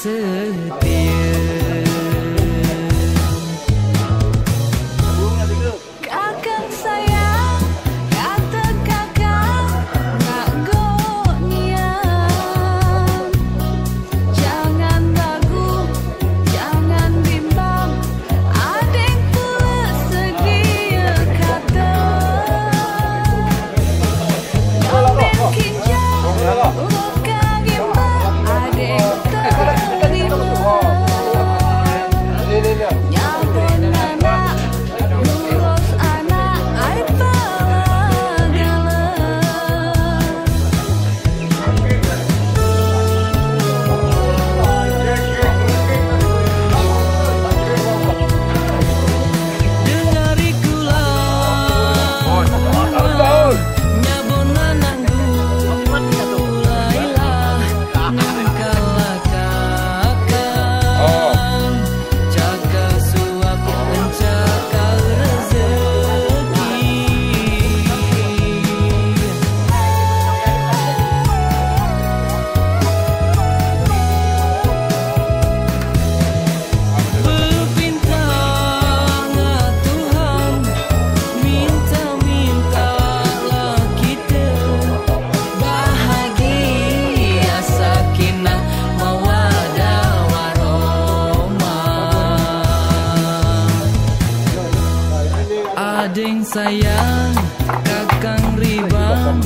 setia. Kakak sayang, kata kakak nak gonian. Jangan ragu, jangan bimbang, adek bersedia kata. Ambil kinjal, urutkan gimbal, adek terima. Nyabun anak, ngurus anak, ai palagala. Dengariku lah, nyabun anak gulailah, ngangkalah kakak, jaga suap pencakar rezeki. Berpintang Tuhan, minta-mintalah kita bahagia, sakinah, mawaddah, warahmah. Adeng sayang, kakang ribang,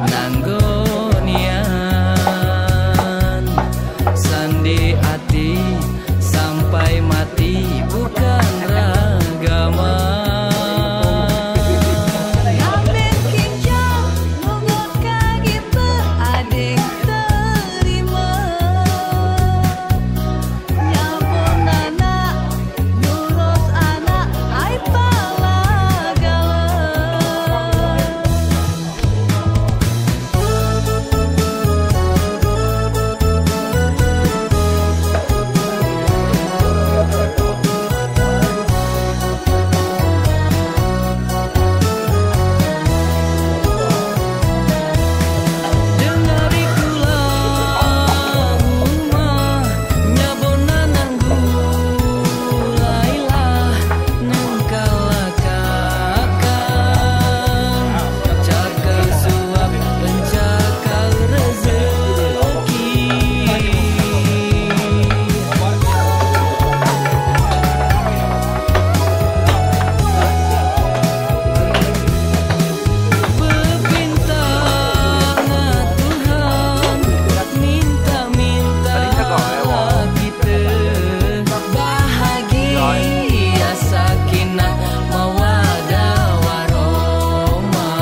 nanggonian. Sandi hati sampai mati bukan ragaman. Ambil kinjal, urutkan gimbal, adek terima. Nyabun anak, ngurus anak, ai palagala. Dengariku lah rumah, nyabun anak gulailah, ngangkalah kakak, jaga suap pencakar rezeki. Berpintang Tuhan, minta-mintalah kita bahagia, sakinah, mawaddah, warahmah.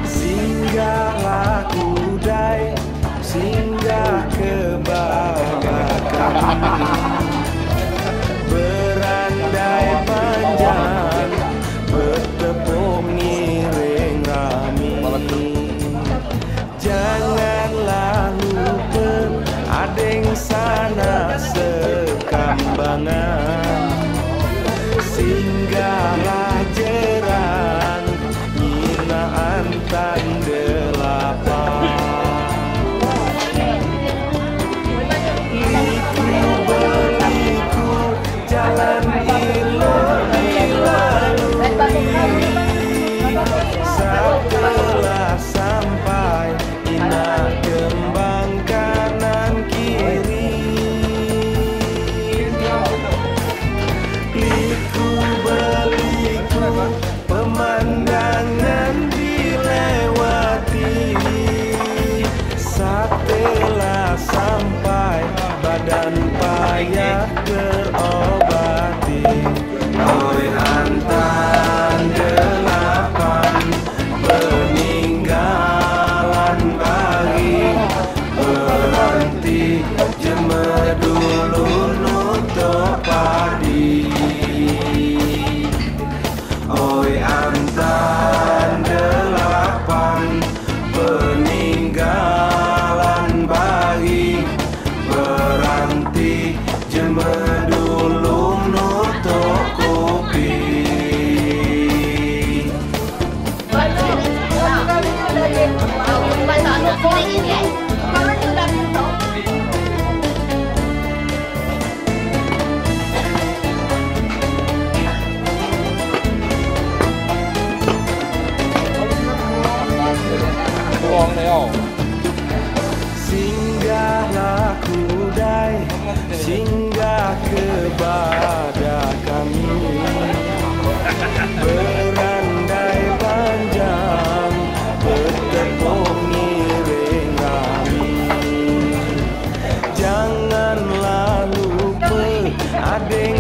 Singgahlah kudai, singgah ke bahagia kami, berandai panjang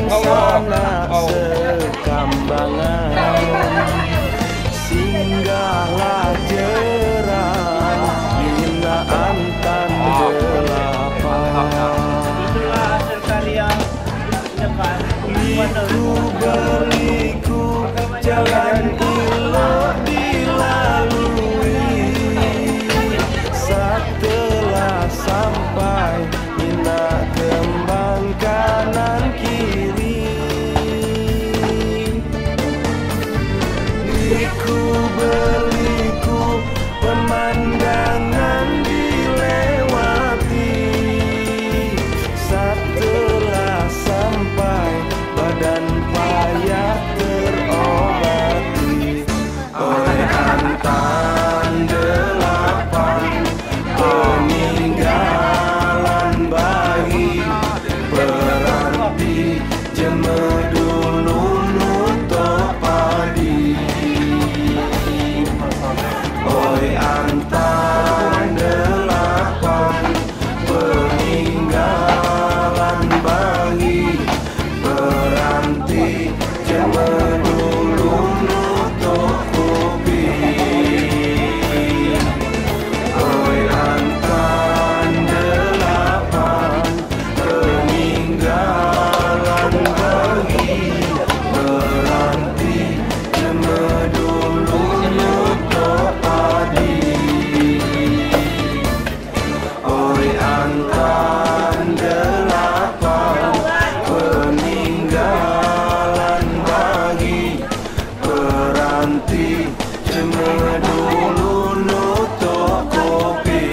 sangat sekambangan. Singgahlah jerah binaan tan delapan. Liku berliku jalan elok dilalui. Setelah sampai Mina kembang kanan kiri. Liku berliku pemandangan dilewati. Setelah sampai badan payah terobati oleh antan delapan peninggalan bayi berarti jemedulu nutup padi. Oleh antan delapan peninggalan bayi berarti jemedulu nutup kopi. Oleh antan delapan peninggalan bayi berarti jemedulu nutup padi. Oleh antan delapan peninggalan bayi berarti jemedulu nutup kopi.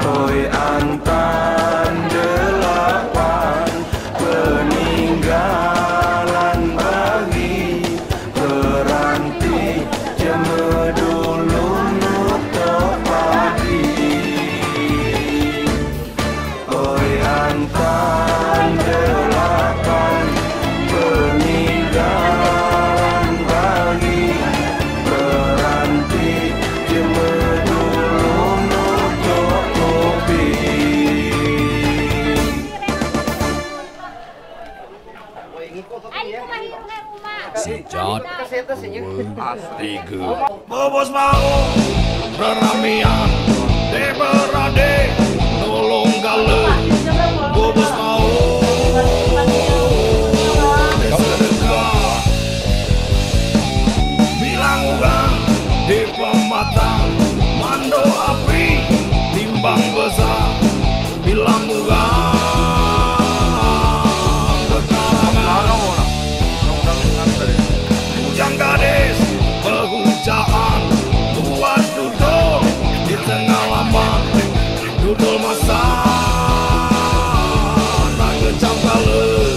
Oleh antan delapan peninggalan bayi berarti jemedulu nutup padi. Oleh antan delapan peninggalan bayi berarti jemedulu nutup kopi. Sejat tiga bobos mau reramian de berade tolong galau bobos mau sedekah bilang ugang di pematang mando api timbang besar bilang ugang bujang gadis pehujaan buat duduk di tengah laman duduk masa tak kecam kala.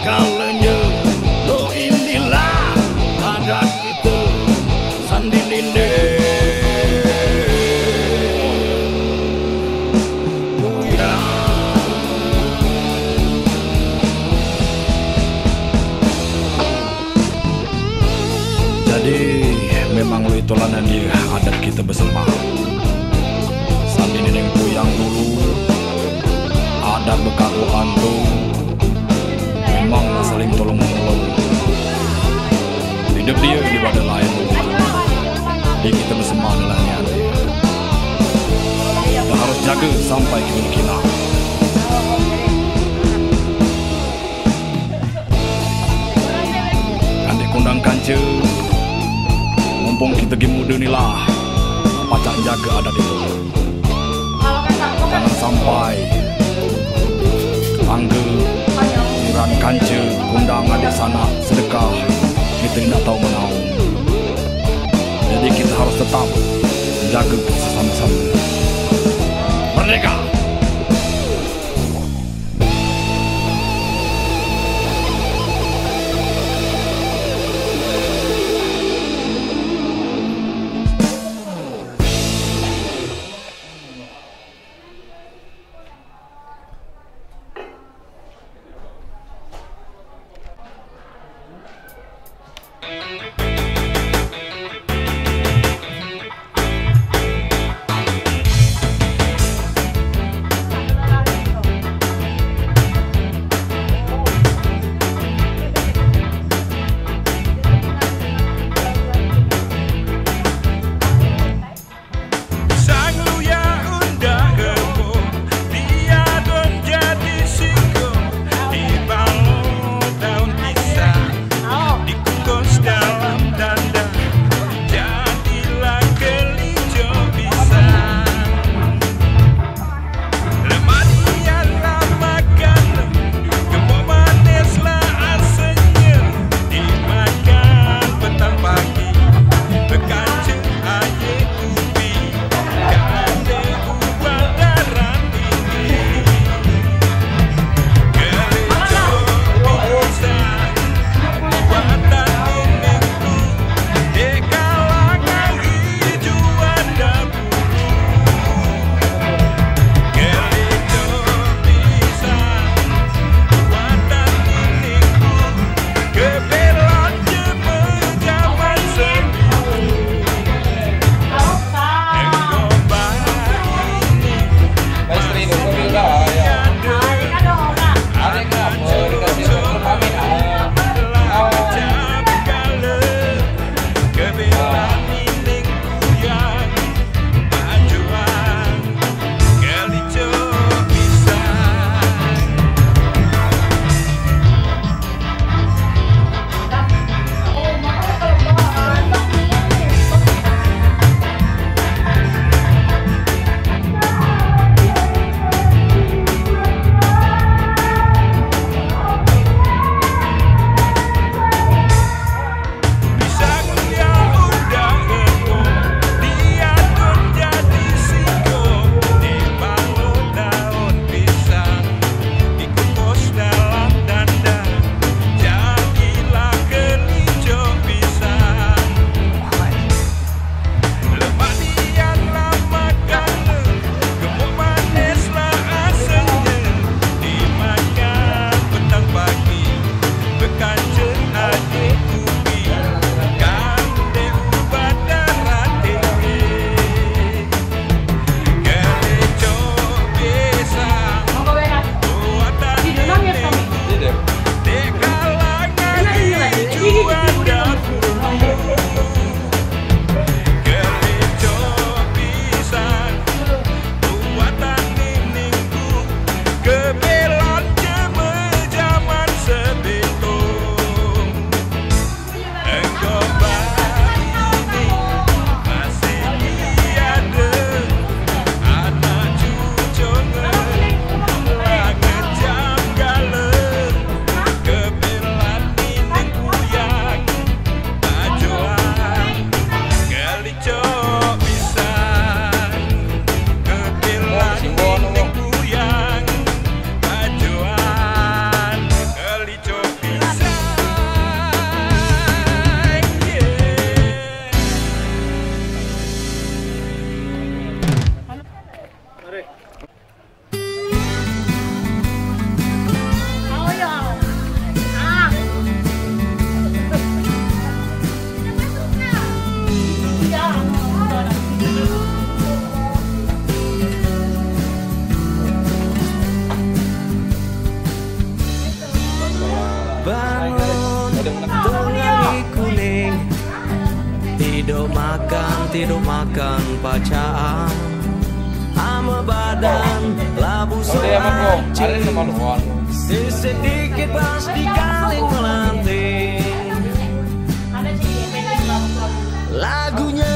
Kalanya lo inilah adat kita sandininde. Jadi memang lo itolanan di adat kita bersama. Sandininde puyang dulu adat bekaruan tuh. Memang saling tolong menolong. Hidup dia di badan lain. Di kita bersama adalah niat. Kita harus jaga sampai kemungkinan. Kandik kundang kanca. Mumpung kita game muda ni lah. pacak jaga adat itu. Jangan sampai angge, jiran kance, undang adik sana sedekah, kita tidak tahu menau. Jadi kita harus tetap jaga bersama-sama. Merdeka! tidur makan pacaan ama badan labu selacing sedikit pas dikaling melanting lagunya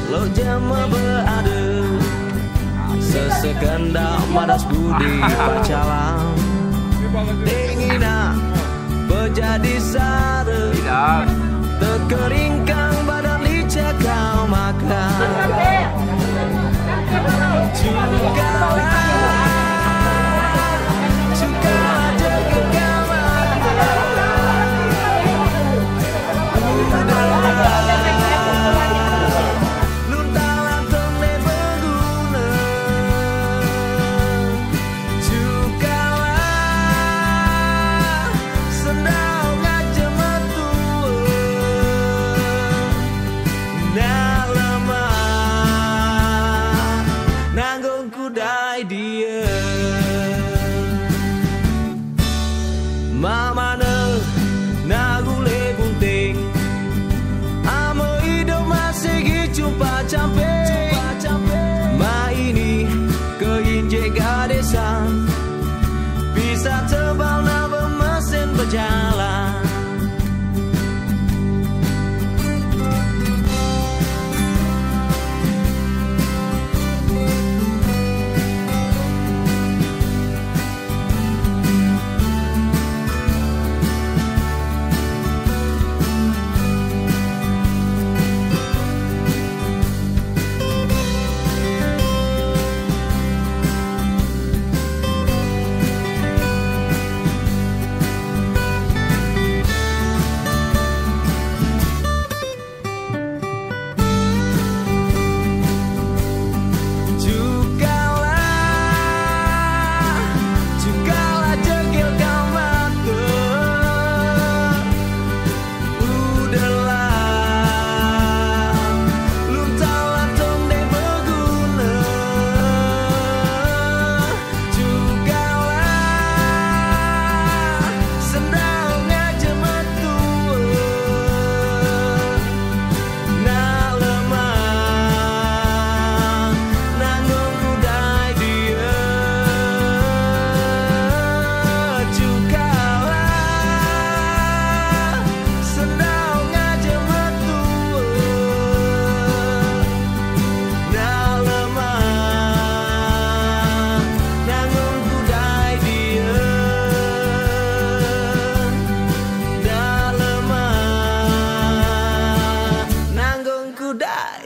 lo jama berada sesekendak madas budi pacalang dingina berjadi sara terkeringkang badan licak kau makan bisa tebal nama mesin berjalan.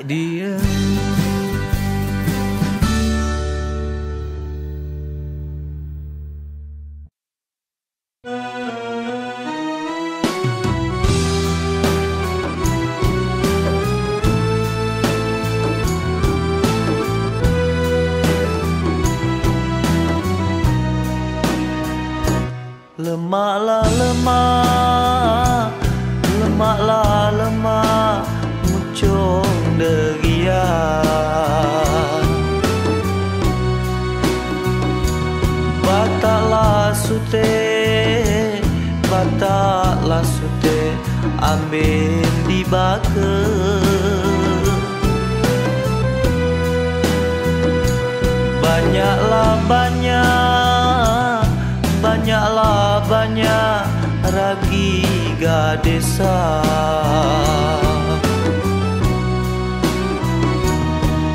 Dia lemaklah lemak, lemaklah lemak, muncung derian. Bataklah sute, bataklah sute, ambil di baka. Banyaklah banyak, banyaklah banyak ragi gadesa.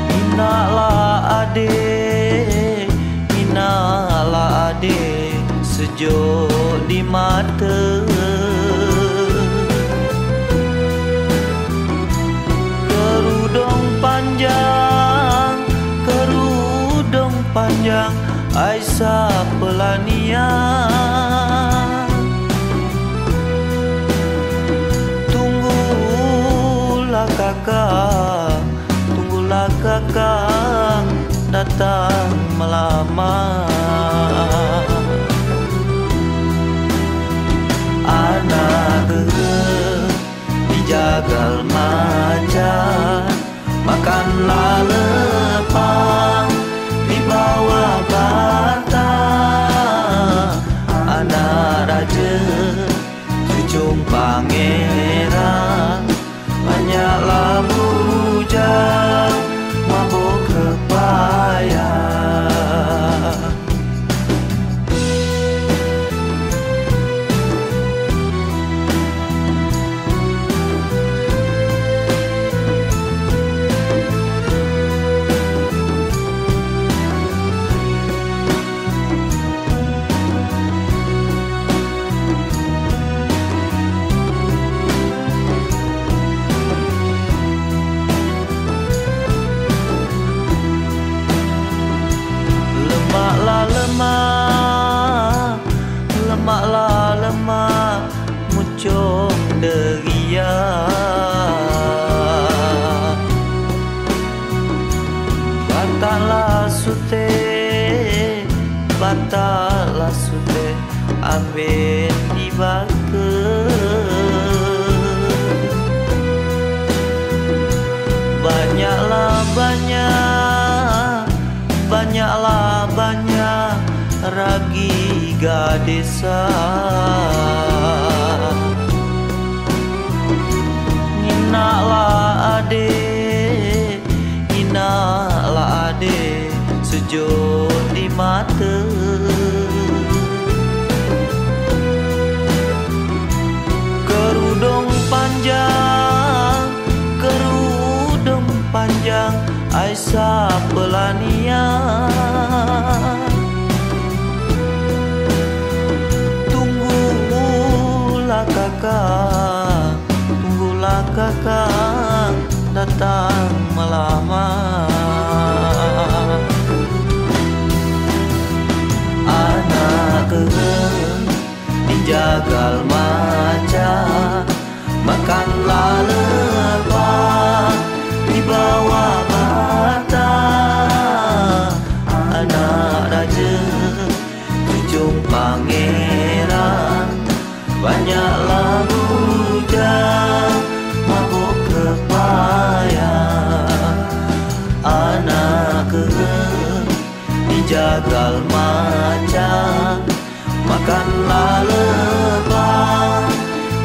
Inaklah adik, inaklah adik, sejuk di mata. Kerudung panjang, kerudung panjang, Aisyah pelanian. Tunggulah kakak, tunggulah kakak datang melamar. Anak dijagal macan, makanlah lepang di bawah batang. Anak raja cucung pangeran, banyaklah bujang mabuk kepayang. Batala sute amben dibake. Banyaklah banyak ragi gadesa. Inaklah ade sejauh di mata. Kerudung panjang Aisyah pelanian. Tunggulah kakak datang melamar. Anak keren dijagal maca, makanlah lepas di bawah bata. Anak raja ujung pangeran, banyaklah bujang mabuk kepayang. Anak keren dijagal maca, makanlah lebah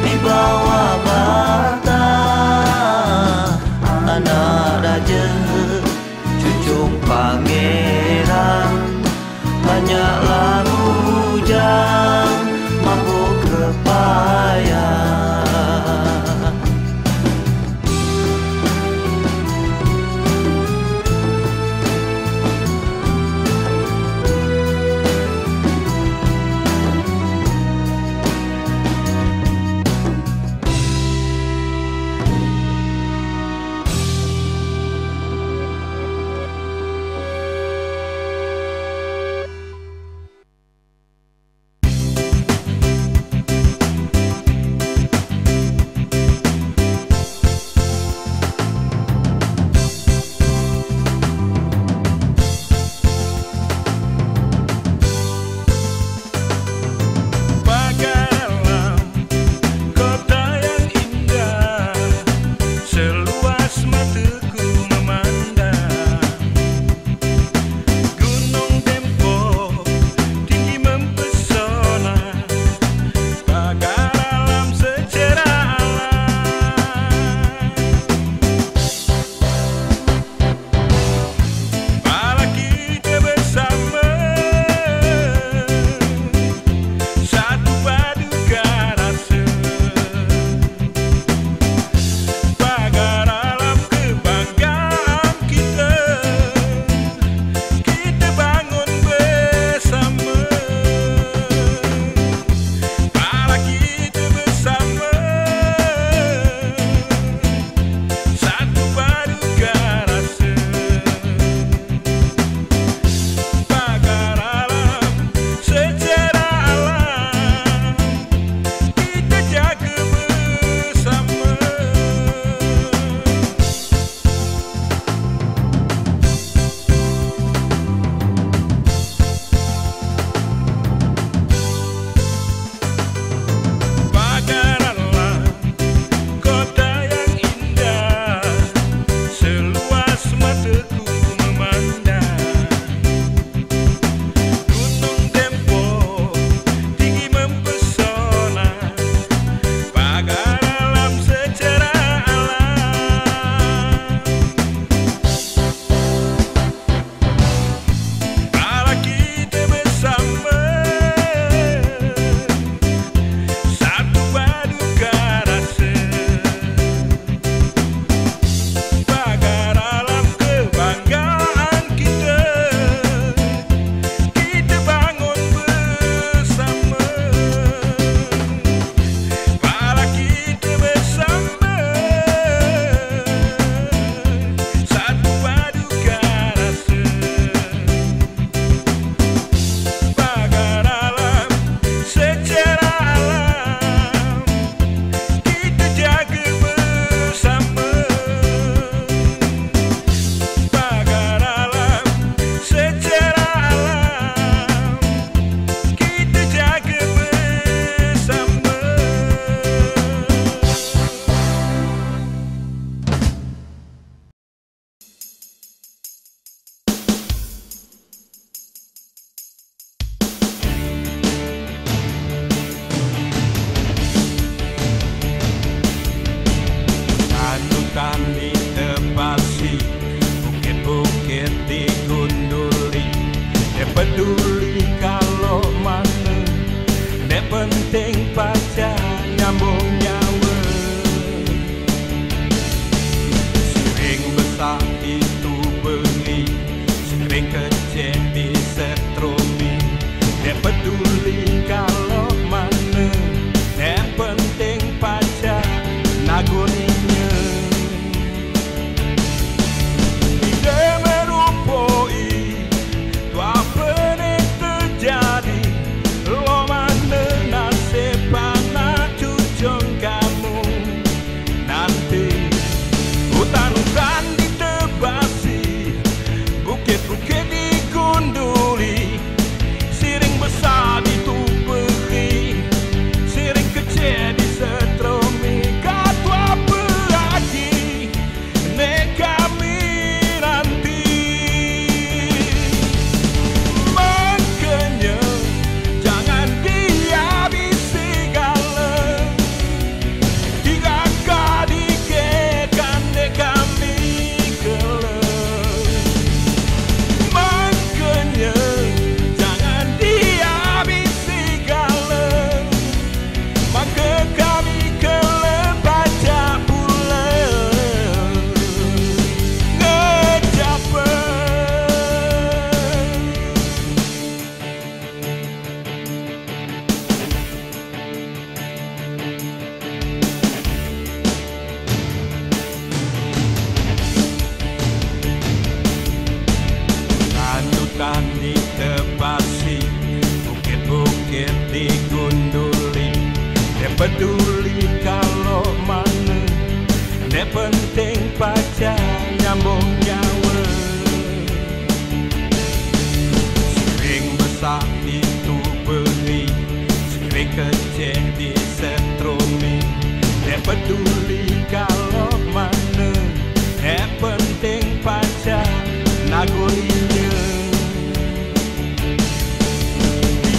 di bawah bata. Anak raja cucung pangeran, banyaklah bujang mabuk kepayang. bukit digunduli. Dia peduli kalau mana, dia penting pacar nyambung nyawa. Sering besar itu beli, sering kecil disetrumi. Dia peduli kalau mana, dia penting pacar nagurinya. Dia merupoi tu apa yang terjadi, lo mana nasib anak cucung kamu nanti. Hutan-hutan ditebasi, bukit-bukit digunduli, siring besar dituperi, siring kecil disetrumi. Kau apa lagi nek kami nanti. Makanya jangan dihabisi gala, hingga kau dikekang nek kami kelak. Makanya jangan dihabisi gala, maka kami kelak baca pula ngejapa. Hutan ditebasi, bukit-bukit digunduli. Dia peduli kalau mana, dia penting pacar nyambung nyawa. Siring besar itu beli, siring kecil disetrumi. Dia peduli kalau mana, dia penting pacar nagurinya.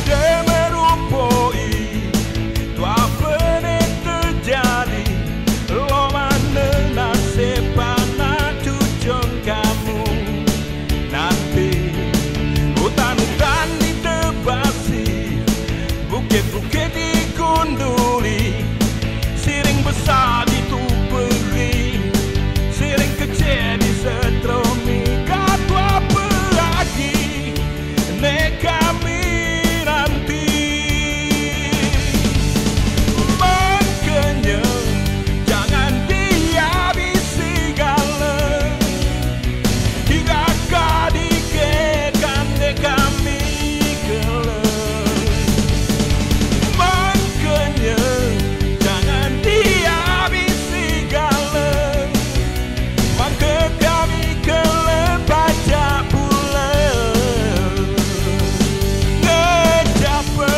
Dia merupoi tu apa yang terjadi, lo mana nasib anak cucung kamu nanti. Hutan-hutan ditebasi, bukit-bukit digunduli, siring besar dituperi, siring kecil disetrumi. Kau apa lagi nek kami nanti. Makanya jangan dihabisi gala, hingga kau dikekang nek kami kelak. Makanya jangan dihabisi gala, maka kami kelak baca pula ngejapa.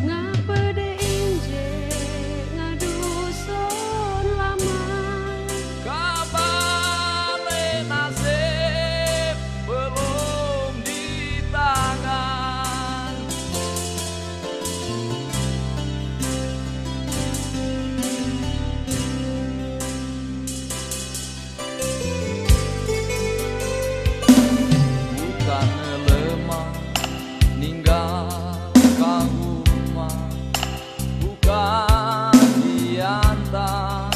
Ngapa de inje ngaduson lama, Kabale nasib belum di tangan. Bukan lemah ninggalkan rumah, bukan diantar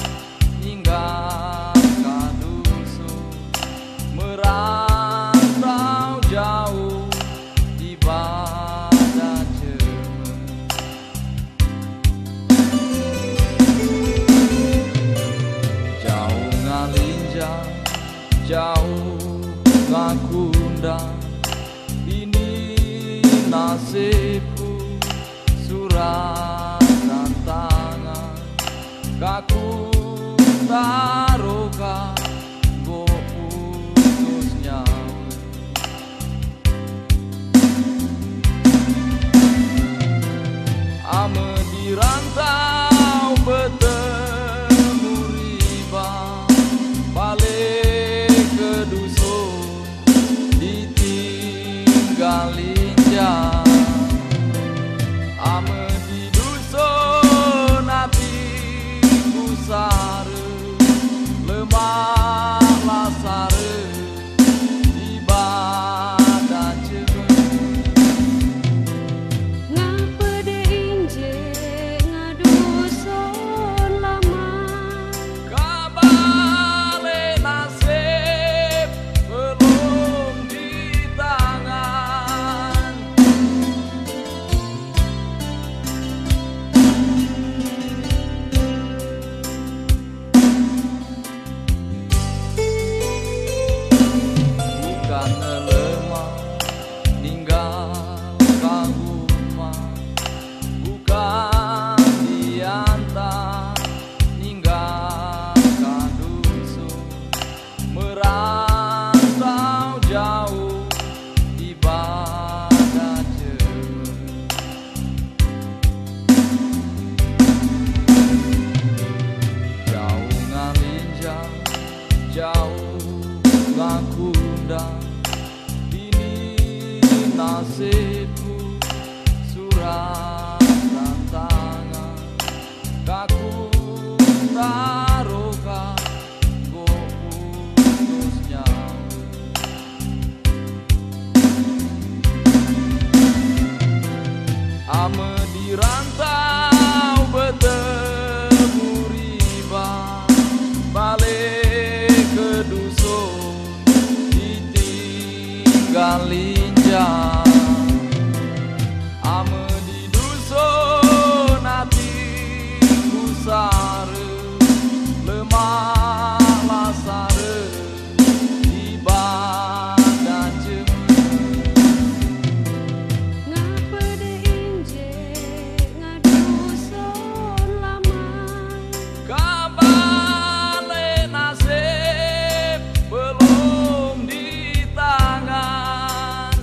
ninggalkan dusun, merantau jauh ibadah cermin. Jauh ngalinjang, jauh ngakundang, ini nasibku surat dan tangan. Kaku taruhkan gopu ngakunda ini nasibku surat dan tangan kaku taruhkan kok putusnya ame di rantau bertemu riba balik ke dusun ditinggal linjang ame di dusun hatiku sare lemah lasare di badan Ngapa de injek ngadusun lama kabale nasib belum di tangan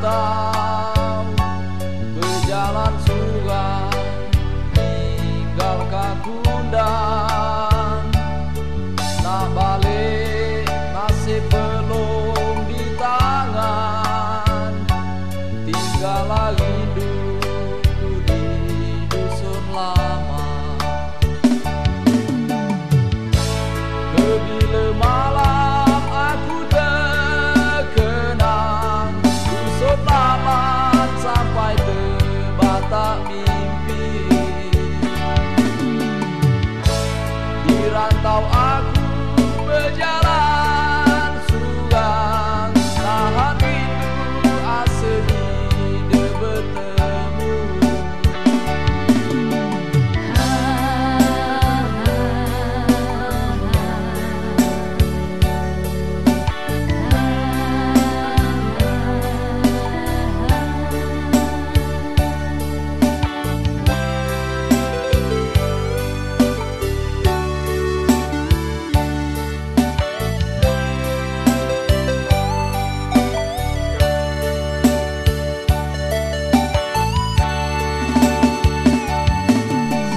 dirantau, berjalan suram, tinggal kakundang. Nak balik nasib belum di tangan, tinggallah rinduku di dusun lama. Kebila malam aku terkenang, dusun lama sampai terbatak mimpi. Di rantau aku berjalan suram, tahan rindu asli dia bertemu.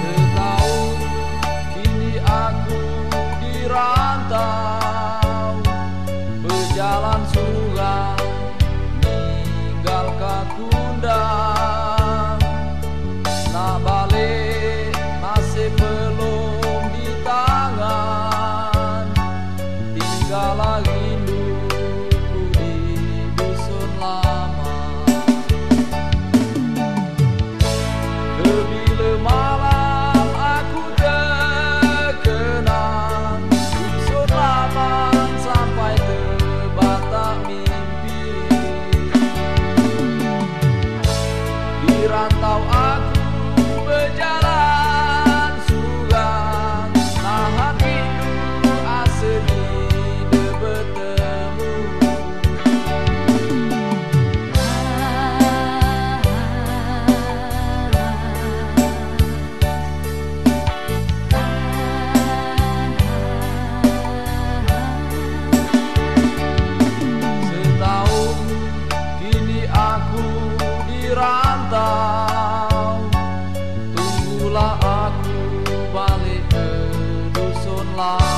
Setahun kini aku dirantau, berjalan suram, ninggal kakundang. Nak balik nasib belum di tangan, tinggallah rinduku di dusun lama. Kebila malam aku terkenang, dusun lama sampai terbatak mimpi. Di rantau aku berjalan suram, tahan rindu asli dia bertemu. Setahun kini aku dirantau, tunggulah aku balik ke dusun lama.